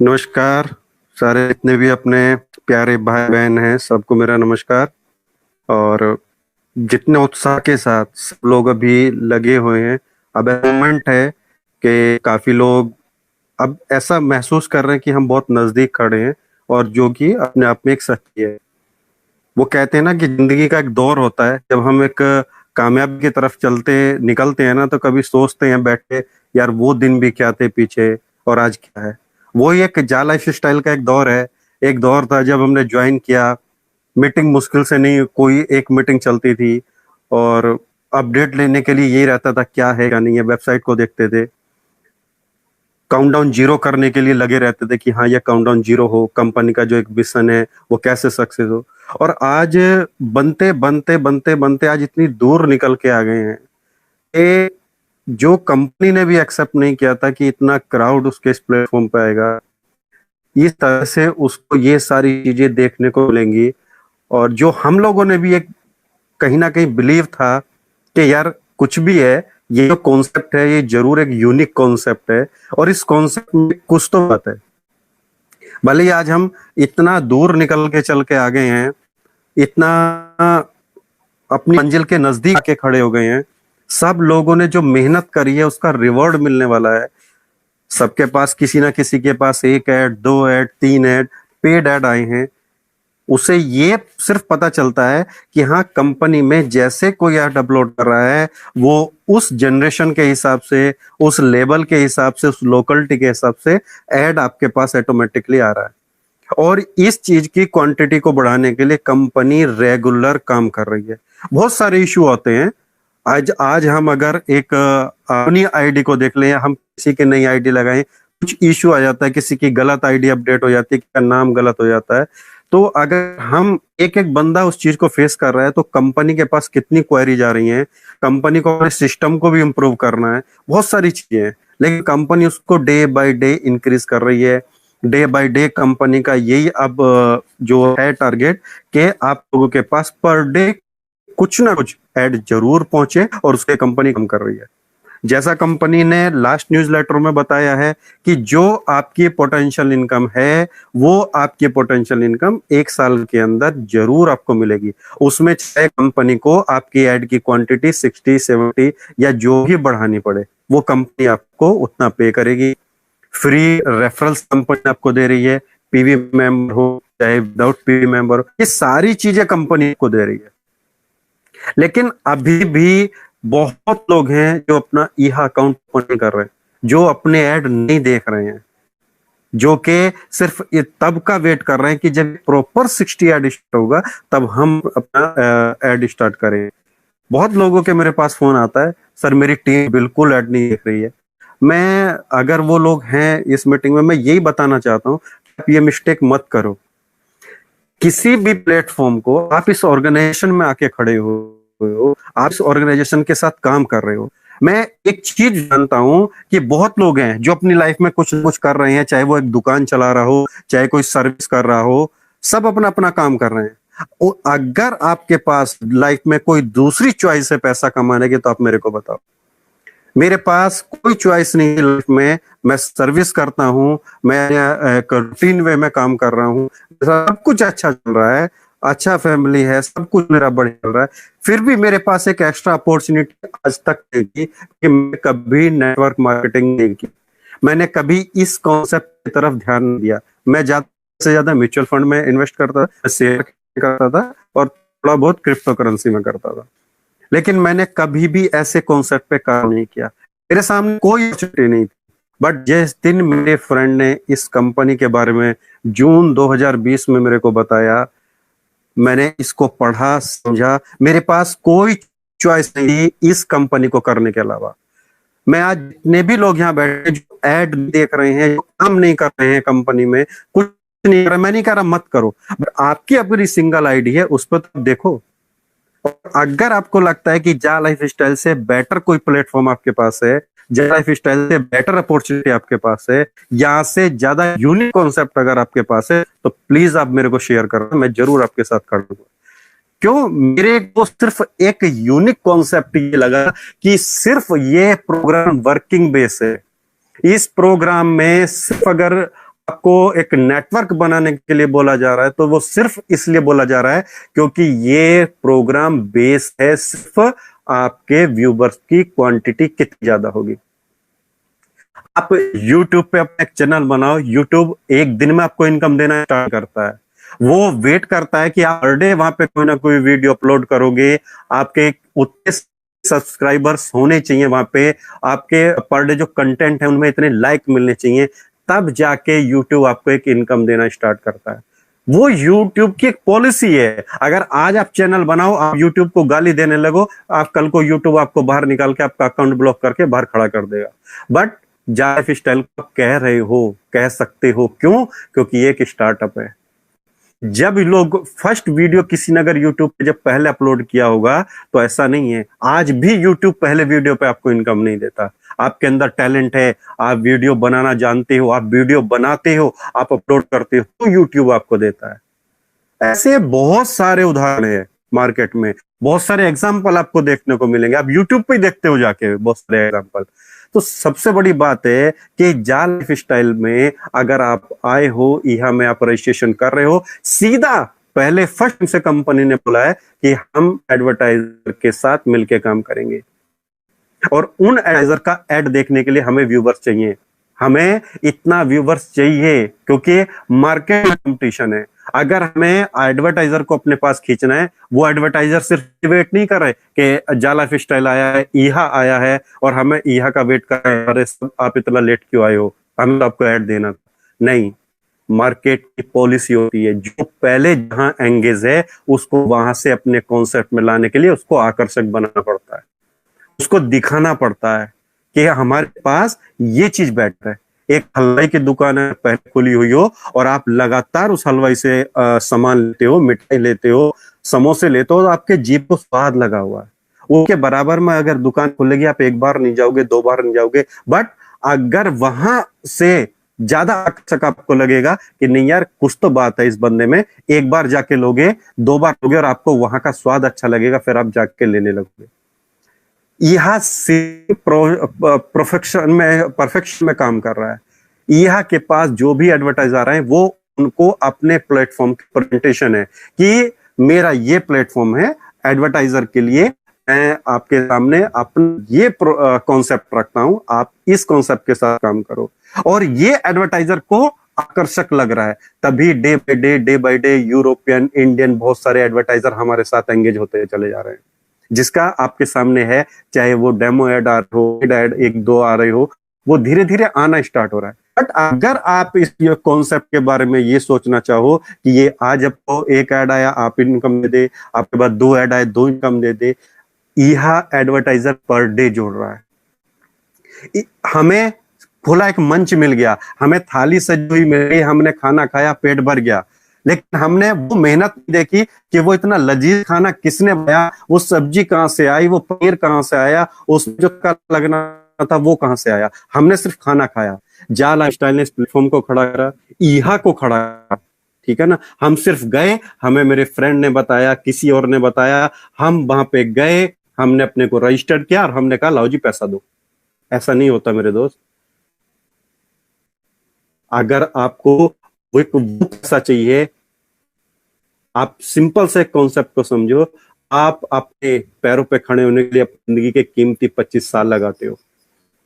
नमस्कार। सारे जितने भी अपने प्यारे भाई बहन हैं सबको मेरा नमस्कार। और जितने उत्साह के साथ सब लोग अभी लगे हुए हैं, अब मोमेंट है कि काफी लोग अब ऐसा महसूस कर रहे हैं कि हम बहुत नजदीक खड़े हैं, और जो कि अपने आप में एक सच्ची है। वो कहते हैं ना कि जिंदगी का एक दौर होता है, जब हम एक कामयाबी की तरफ चलते निकलते हैं ना, तो कभी सोचते हैं बैठ के, यार वो दिन भी क्या थे पीछे और आज क्या है। वही एक जा लाइफ स्टाइल का एक दौर है। एक दौर था जब हमने ज्वाइन किया, मीटिंग मुश्किल से नहीं कोई एक मीटिंग चलती थी, और अपडेट लेने के लिए यही रहता था क्या है क्या नहीं है, वेबसाइट को देखते थे। काउंटडाउन जीरो करने के लिए लगे रहते थे कि हाँ ये काउंटडाउन जीरो हो, कंपनी का जो एक विजन है वो कैसे सक्सेस हो। और आज बनते बनते बनते बनते आज इतनी दूर निकल के आ गए हैं कि जो कंपनी ने भी एक्सेप्ट नहीं किया था कि इतना क्राउड उसके इस प्लेटफॉर्म पे आएगा, इस तरह से उसको ये सारी चीजें देखने को मिलेंगी। और जो हम लोगों ने भी एक कहीं ना कहीं बिलीव था कि यार कुछ भी है, ये जो कॉन्सेप्ट है ये जरूर एक यूनिक कॉन्सेप्ट है, और इस कॉन्सेप्ट में कुछ तो बात है। भले ही आज हम इतना दूर निकल के चल के आ गए हैं, इतना अपनी मंजिल के नजदीक आके खड़े हो गए हैं, सब लोगों ने जो मेहनत करी है उसका रिवॉर्ड मिलने वाला है। सबके पास, किसी ना किसी के पास एक ऐड, दो ऐड, तीन ऐड, पेड ऐड आए हैं। उसे ये सिर्फ पता चलता है कि हाँ, कंपनी में जैसे कोई ऐड अपलोड कर रहा है वो उस जनरेशन के हिसाब से, उस लेवल के हिसाब से, उस लोकलिटी के हिसाब से ऐड आपके पास ऑटोमेटिकली आ रहा है। और इस चीज की क्वांटिटी को बढ़ाने के लिए कंपनी रेगुलर काम कर रही है। बहुत सारे इशू होते हैं। आज आज हम अगर एक अपनी आईडी को देख लें, या हम किसी की नई आईडी लगाएं, कुछ इशू आ जाता है, किसी की गलत आईडी अपडेट हो जाती है, किसी का नाम गलत हो जाता है। तो अगर हम एक एक बंदा उस चीज को फेस कर रहा है, तो कंपनी के पास कितनी क्वेरी जा रही है, कंपनी को अपने सिस्टम को भी इम्प्रूव करना है, बहुत सारी चीजें हैं। लेकिन कंपनी उसको डे बाय डे इंक्रीज कर रही है। डे बाय डे कंपनी का यही अब जो है टारगेट, कि आप लोगों के पास पर डे कुछ ना कुछ ऐड जरूर पहुंचे, और उसके कंपनी काम कर रही है। जैसा कंपनी ने लास्ट न्यूज़लेटर में बताया है कि जो आपकी पोटेंशियल इनकम है, वो आपकी पोटेंशियल इनकम एक साल के अंदर जरूर आपको मिलेगी। उसमें चाहे कंपनी को आपकी ऐड की क्वांटिटी 60, 70 या जो भी बढ़ानी पड़े, वो कंपनी आपको उतना पे करेगी। फ्री रेफरल्स कंपनी आपको दे रही है, पीवी मेंबर हो चाहे विदाउट पीवी मेंबर हो, ये सारी चीजें कंपनी को दे रही है। लेकिन अभी भी बहुत लोग हैं जो अपना ईहा अकाउंट ओपन नहीं कर रहे हैं, जो अपने ऐड नहीं देख रहे हैं, जो कि सिर्फ तब का वेट कर रहे हैं कि जब प्रॉपर 60 ऐड स्टार्ट होगा तब हम अपना ऐड स्टार्ट करें। बहुत लोगों के मेरे पास फोन आता है, सर मेरी टीम बिल्कुल ऐड नहीं देख रही है। मैं, अगर वो लोग हैं इस मीटिंग में, मैं यही बताना चाहता हूँ, आप ये मिस्टेक मत करो। किसी भी प्लेटफॉर्म को आप इस ऑर्गेनाइजेशन में आके खड़े हो, आप इस ऑर्गेनाइजेशन के साथ काम कर रहे हो। मैं एक चीज जानता हूं कि बहुत लोग हैं जो अपनी लाइफ में कुछ कुछ कर रहे हैं, चाहे वो एक दुकान चला रहा हो, चाहे कोई सर्विस कर रहा हो, सब अपना अपना काम कर रहे हैं। और अगर आपके पास लाइफ में कोई दूसरी चॉइस है पैसा कमाने की, तो आप मेरे को बताओ। मेरे पास कोई चॉइस नहीं है लाइफ में। मैं सर्विस करता हूँ, मैं रूटीन वे में काम कर रहा हूँ, सब कुछ अच्छा चल रहा है, अच्छा फैमिली है, सब कुछ मेरा बढ़िया चल रहा है। फिर भी मेरे पास एक एक्स्ट्रा अपॉर्चुनिटी आज तक नहीं की कि मैं कभी नेटवर्क मार्केटिंग नहीं की। मैंने कभी इस कॉन्सेप्ट की तरफ ध्यान नहीं दिया। मैं ज्यादा से ज्यादा म्यूचुअल फंड में इन्वेस्ट करता था, शेयर करता था, और थोड़ा बहुत क्रिप्टो करेंसी में करता था। लेकिन मैंने कभी भी ऐसे कॉन्सेप्ट पे काम नहीं किया। मेरे सामने कोई अपॉर्चुनिटी नहीं थी। बट जिस दिन मेरे फ्रेंड ने इस कंपनी के बारे में जून 2020 में मेरे को बताया, मैंने इसको पढ़ा, समझा। मेरे पास कोई चॉइस नहीं थी इस कंपनी को करने के अलावा। मैं आज जितने भी लोग यहाँ बैठे जो ऐड देख रहे हैं, जो काम नहीं कर रहे हैं कंपनी में, कुछ नहीं कर रहे, मैं नहीं कह रहा मत करो, बट आपकी अपनी सिंगल आईडी है, उस पर तो देखो। और अगर आपको लगता है कि जा लाइफ स्टाइल से बेटर कोई प्लेटफॉर्म आपके पास है, जा लाइफ स्टाइल से बेटर अपॉर्चुनिटी आपके पास है, यहाँ से ज्यादा यूनिक कॉन्सेप्ट अगर आपके पास है, तो प्लीज आप मेरे को शेयर करो, मैं जरूर आपके साथ खड़ा हूँ। क्यों? मेरे को सिर्फ एक यूनिक कॉन्सेप्ट ये लगा कि सिर्फ ये प्रोग्राम वर्किंग बेस है। इस प्रोग्राम में सिर्फ अगर आपको एक नेटवर्क बनाने के लिए बोला जा रहा है, तो वो सिर्फ इसलिए बोला जा रहा है क्योंकि ये प्रोग्राम बेस है सिर्फ आपके व्यूवर्स की क्वांटिटी कितनी ज्यादा होगी। आप YouTube पे अपना एक चैनल बनाओ, YouTube एक दिन में आपको इनकम देना स्टार्ट करता है। वो वेट करता है कि आप पर डे वहां पे कोई ना कोई वीडियो अपलोड करोगे, आपके उतने सब्सक्राइबर्स होने चाहिए वहां पे, आपके पर डे जो कंटेंट है उनमें इतने लाइक मिलने चाहिए, तब जाके YouTube आपको एक इनकम देना स्टार्ट करता है। वो YouTube की एक पॉलिसी है। अगर आज आप चैनल बनाओ, आप YouTube को गाली देने लगो, आप कल को YouTube आपको बाहर निकाल के आपका अकाउंट ब्लॉक करके बाहर खड़ा कर देगा। बट लाइफ स्टाइल को कह रहे हो, कह सकते हो, क्यों? क्योंकि ये एक स्टार्टअप है। जब लोग फर्स्ट वीडियो किसी ने अगर यूट्यूब पे जब पहले अपलोड किया होगा, तो ऐसा नहीं है। आज भी यूट्यूब पहले वीडियो पे आपको इनकम नहीं देता। आपके अंदर टैलेंट है, आप वीडियो बनाना जानते हो, आप वीडियो बनाते हो, आप अपलोड करते हो, तो यूट्यूब आपको देता है। ऐसे बहुत सारे उदाहरण है मार्केट में, बहुत सारे एग्जाम्पल आपको देखने को मिलेंगे। आप यूट्यूब पे देखते हो जाके बहुत सारे एग्जाम्पल। तो सबसे बड़ी बात है कि जा लाइफ स्टाइल में अगर आप आए हो, यहाँ में आप रजिस्ट्रेशन कर रहे हो, सीधा पहले फर्स्ट से कंपनी ने बोला है कि हम एडवर्टाइजर के साथ मिलकर काम करेंगे, और उन एडवर्टाइजर का एड देखने के लिए हमें व्यूवर्स चाहिए। हमें इतना व्यूवर्स चाहिए क्योंकि मार्केट में कंपटीशन है। अगर हमें एडवर्टाइजर को अपने पास खींचना है, वो एडवर्टाइजर सिर्फ वेट नहीं कर रहे कि जा लाइफ स्टाइल आया है, ईहा आया है और हमें ईहा का वेट कर रहे हैं, अरे आप इतना लेट क्यों आए हो, हमें तो आपको ऐड देना। नहीं, मार्केट की पॉलिसी होती है, जो पहले जहां एंगेज है उसको वहां से अपने कॉन्सेप्ट में लाने के लिए उसको आकर्षक बनाना पड़ता है, उसको दिखाना पड़ता है कि हमारे पास ये चीज बैठ है। एक हलवाई की दुकान है, पहले खुली हुई हो और आप लगातार उस हलवाई से सामान लेते हो, मिठाई लेते हो, समोसे लेते हो, तो आपके जीभ को स्वाद लगा हुआ है। उसके बराबर में अगर दुकान खुलेगी, आप एक बार नहीं जाओगे, दो बार नहीं जाओगे, बट अगर वहां से ज्यादा आकर्षक आपको लगेगा कि नहीं यार कुछ तो बात है इस बंदे में, एक बार जाके लोगे, दो बार लोगे और आपको वहां का स्वाद अच्छा लगेगा, फिर आप जाके लेने लगोगे। यह परफेक्शन में काम कर रहा है। यह के पास जो भी एडवर्टाइजर आ रहे हैं, वो उनको अपने प्लेटफॉर्म की प्रेजेंटेशन है कि मेरा ये प्लेटफॉर्म है एडवर्टाइजर के लिए, मैं आपके सामने अपना ये कॉन्सेप्ट रखता हूं, आप इस कॉन्सेप्ट के साथ काम करो। और ये एडवर्टाइजर को आकर्षक लग रहा है, तभी day by day European, Indian बहुत सारे एडवर्टाइजर हमारे साथ एंगेज होते चले जा रहे हैं। जिसका आपके सामने है, चाहे वो डेमो एड आ रहे हो, एड एक दो आ रहे हो, वो धीरे धीरे आना स्टार्ट हो रहा है। बट अगर आप इस कॉन्सेप्ट के बारे में ये सोचना चाहो कि ये आज आपको एक ऐड आया आप इनकम दे दे, आपके बाद दो ऐड आए दो इनकम दे दे, यह एडवर्टाइजर पर डे जोड़ रहा है। हमें खुला एक मंच मिल गया, हमें थाली सजी हुई मिल गई, हमने खाना खाया, पेट भर गया, लेकिन हमने वो मेहनत नहीं देखी कि वो इतना लजीज खाना किसने बनाया, वो सब्जी कहां से आई, वो पनीर कहां से आया, उसमें जो लगना था वो कहां से आया। हमने सिर्फ खाना खाया। जा लाइफस्टाइल ने इस प्लेटफॉर्म को खड़ा करा, ईहा को खड़ा करा, ठीक है ना। हम सिर्फ गए, हमें मेरे फ्रेंड ने बताया, किसी और ने बताया, हम वहां पे गए, हमने अपने को रजिस्टर्ड किया और हमने कहा लाओ जी पैसा दो। ऐसा नहीं होता मेरे दोस्त। अगर आपको वो पैसा चाहिए, आप सिंपल से कॉन्सेप्ट को समझो। आप अपने पैरों पे खड़े होने के लिए अपनी जिंदगी के कीमती 25 साल लगाते हो,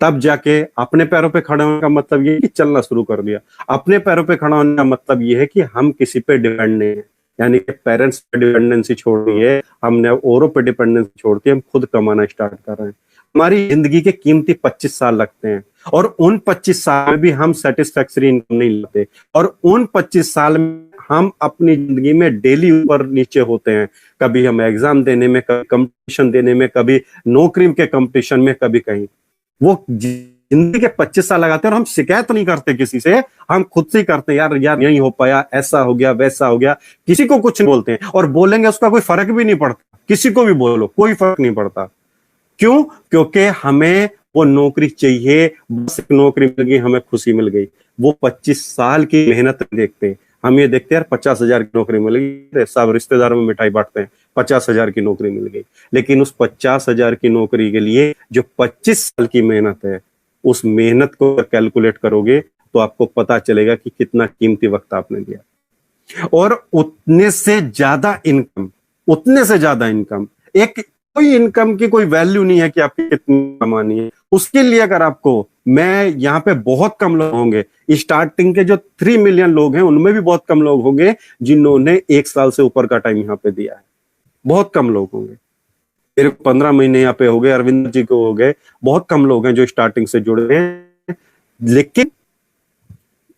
तब जाके अपने पैरों पे खड़े होने का मतलब ये है कि चलना शुरू कर दिया। अपने पैरों पे खड़ा होने का मतलब ये है कि हम किसी पे डिपेंड नहीं है, यानी कि पेरेंट्स पे डिपेंडेंसी छोड़नी है, हमने औरों पे डिपेंडेंसी छोड़ के हम खुद कमाना स्टार्ट कर रहे हैं। हमारी जिंदगी के कीमती 25 साल लगते हैं और उन 25 साल में भी हम सेटिस्फैक्टरी इनकम नहीं लेते, और उन 25 साल में हम अपनी जिंदगी में डेली ऊपर नीचे होते हैं। कभी हम एग्जाम देने में, कभी कंपटीशन देने में, कभी नौकरी के कंपटीशन में, कभी कहीं। वो जिंदगी के 25 साल लगाते हैं और हम शिकायत नहीं करते किसी से, हम खुद से ही करते हैं, यार यार नहीं हो पाया, ऐसा हो गया, वैसा हो गया। किसी को कुछ नहीं बोलते हैं, और बोलेंगे उसका कोई फर्क भी नहीं पड़ता। किसी को भी बोलो कोई फर्क नहीं पड़ता। क्यों? क्योंकि हमें वो नौकरी चाहिए, बस एक नौकरी मिल गई, हमें खुशी मिल गई। वो 25 साल की मेहनत देखते हैं। हम ये देखते हैं यार 50,000 की नौकरी मिल गई, सब रिश्तेदारों में मिठाई बांटते हैं, 50,000 की नौकरी मिल गई। लेकिन उस 50,000 की नौकरी के लिए जो 25 साल की मेहनत है, उस मेहनत को कैलकुलेट करोगे, तो आपको पता चलेगा कि कितना कीमती वक्त आपने दिया। और उतने से ज्यादा इनकम, एक कोई इनकम की कोई वैल्यू नहीं है कि आपकी कितनी कमानी है। उसके लिए अगर आपको, मैं यहाँ पे बहुत कम लोग होंगे, स्टार्टिंग के जो 3 मिलियन लोग हैं उनमें भी बहुत कम लोग होंगे जिन्होंने 1 साल से ऊपर का टाइम यहाँ पे दिया है। बहुत कम लोग होंगे। मेरे 15 महीने यहाँ पे हो गए, अरविंद जी को हो गए, बहुत कम लोग हैं जो स्टार्टिंग से जुड़े हैं। लेकिन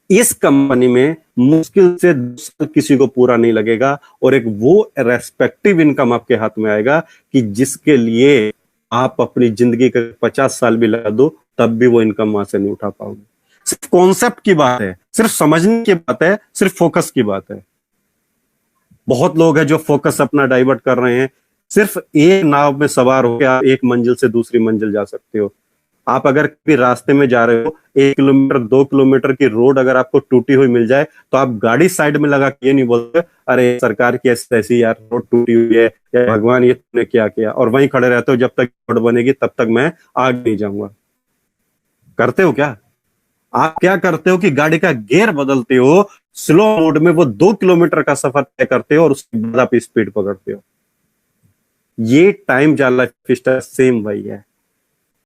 इस कंपनी में मुश्किल से 2 साल किसी को पूरा नहीं लगेगा और एक वो रेस्पेक्टिव इनकम आपके हाथ में आएगा कि जिसके लिए आप अपनी जिंदगी के 50 साल भी लगा दो तब भी वो इनकम वहां से नहीं उठा पाओगे। सिर्फ कॉन्सेप्ट की बात है, सिर्फ समझने की बात है, सिर्फ फोकस की बात है। बहुत लोग हैं जो फोकस अपना डाइवर्ट कर रहे हैं। सिर्फ एक नाव में सवार होकर आप एक मंजिल से दूसरी मंजिल जा सकते हो। आप अगर कभी रास्ते में जा रहे हो, 1 किलोमीटर 2 किलोमीटर की रोड अगर आपको टूटी हुई मिल जाए तो आप गाड़ी साइड में लगा के ये नहीं बोलते अरे सरकार की ऐसी यार रोड टूटी हुई है या भगवान ये तुमने क्या किया, और वहीं खड़े रहते हो जब तक रोड बनेगी तब तक मैं आगे नहीं जाऊंगा। करते हो क्या? आप क्या करते हो कि गाड़ी का गियर बदलते हो, स्लो मोड में वो 2 किलोमीटर का सफर तय करते हो और उसके बाद आप स्पीड पकड़ते हो। ये टाइम जाला फिस्टा सेम वही है।